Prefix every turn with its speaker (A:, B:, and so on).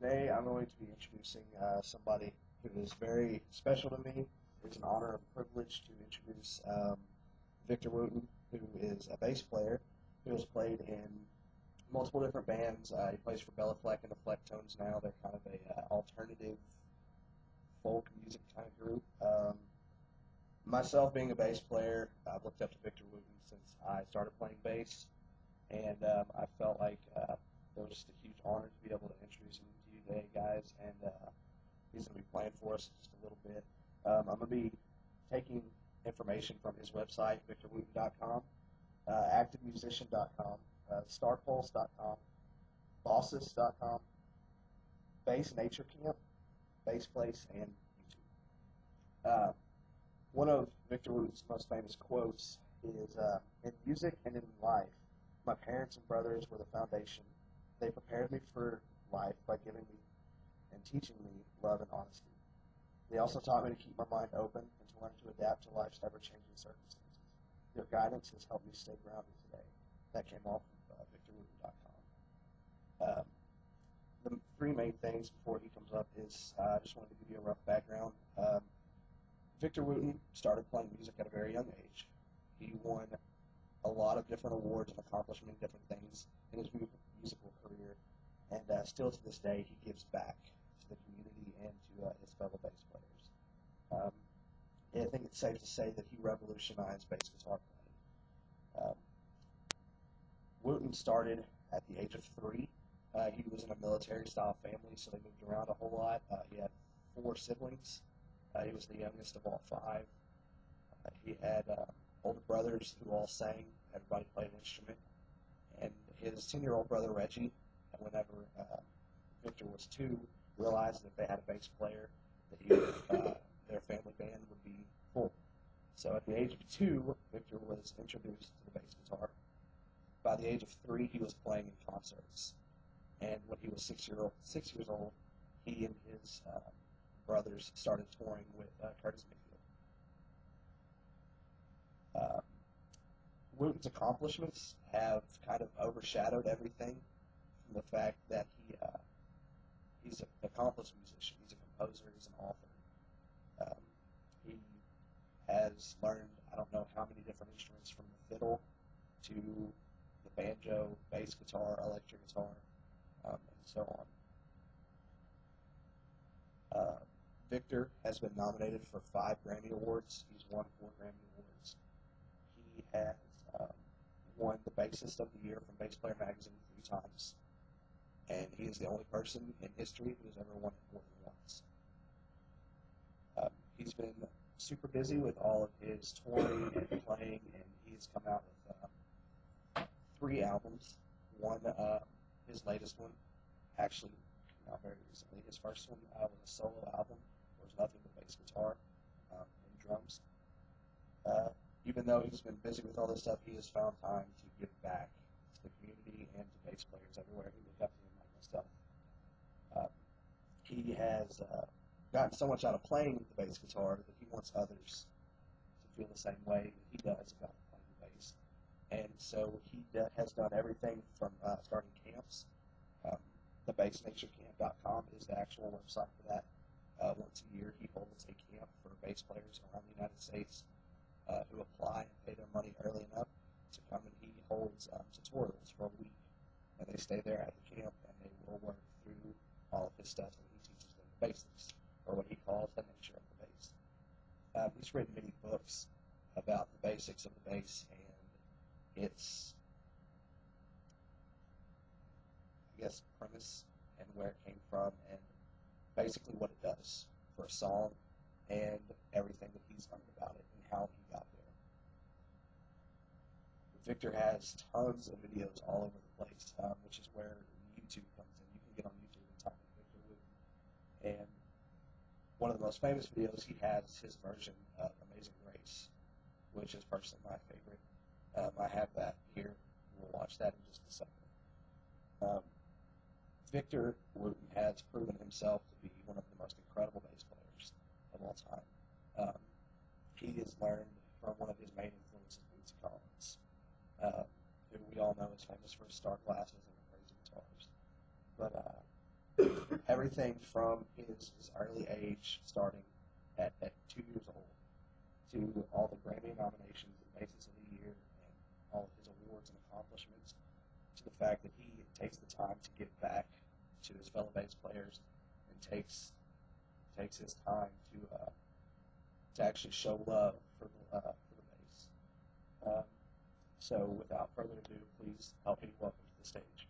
A: Today I'm going to be introducing somebody who is very special to me. It's an honor and privilege to introduce Victor Wooten, who is a bass player who has played in multiple different bands. He plays for Bella Fleck and the Flecktones now. They're kind of a alternative folk music kind of group. Myself being a bass player, I've looked up to Victor Wooten since I started playing bass, and I felt like it was just a huge honor to be able to introduce him to you today, guys, and he's going to be playing for us in just a little bit. I'm going to be taking information from his website, victorwooten.com, activemusician.com, starpulse.com, bosses.com, Bass Nature Camp, Bass Place, and YouTube. One of Victor Wooten's most famous quotes is, "In music and in life, my parents and brothers were the foundation. They prepared me for life by giving me and teaching me love and honesty. They also taught me to keep my mind open and to learn to adapt to life's ever-changing circumstances. Their guidance has helped me stay grounded today." That came off of victorwooten.com. The three main things before he comes up is I just wanted to give you a rough background. Victor Wooten started playing music at a very young age. He won a lot of different awards and accomplished many different things in his musical career, and still to this day he gives back to the community and to his fellow bass players. I think it's safe to say that he revolutionized bass guitar playing. Wooten started at the age of 3. He was in a military-style family, so they moved around a whole lot. He had 4 siblings. He was the youngest of all 5. He had older brothers who all sang. Everybody played an instrument. And his 10-year-old brother, Reggie, whenever Victor was 2, realized that if they had a bass player, that their family band would be full. So at the age of 2, Victor was introduced to the bass guitar. By the age of 3, he was playing in concerts. And when he was 6 years old, he and his brothers started touring with Curtis Mayfield. Wooten's accomplishments have kind of overshadowed everything from the fact that he's an accomplished musician. He's a composer. He's an author. He has learned I don't know how many different instruments, from the fiddle to the banjo, bass guitar, electric guitar, and so on. Victor has been nominated for 5 Grammy Awards. He's won 4 Grammy Awards. He has won the Bassist of the Year from Bass Player Magazine 3 times. And he is the only person in history who has ever won it more than once. He's been super busy with all of his touring and playing, and he's come out with 3 albums. One, his latest one, actually came out very recently. His first one was a solo album. There was nothing but bass guitar and drums. Even though he's been busy with all this stuff, he has found time to give back to the community and to bass players everywhere who look up to him like myself. He has gotten so much out of playing the bass guitar that he wants others to feel the same way that he does about playing the bass. And so he has done everything from starting camps. The BassNatureCamp.com is the actual website for that. Once a year, he holds a camp for bass players around the United States who apply and pay their money early enough to come, and he holds tutorials for a week. And they stay there at the camp, and they will work through all of his stuff, and he teaches them the basics, or what he calls the nature of the bass. He's written many books about the basics of the bass and its, I guess, premise and where it came from, and basically what it does for a song and everything that he's learned about it and how he got there. Victor has tons of videos all over the place, which is where YouTube comes in. You can get on YouTube and type in Victor Wooten. And one of the most famous videos he has is his version of Amazing Grace, which is personally my favorite. I have that here. We'll watch that in just a second. Victor Wooten has proven himself to be one of the most incredible bass players of all time. He has learned from one of his main influences, Bootsy Collins, who we all know is famous for his star glasses and crazy guitars. But everything from his early age, starting at 2 years old, to all the Grammy nominations and Basis of the Year and all of his awards and accomplishments, to the fact that he takes the time to give back to his fellow bass players and takes his time to actually show love for the bass. So without further ado, please help me welcome to the stage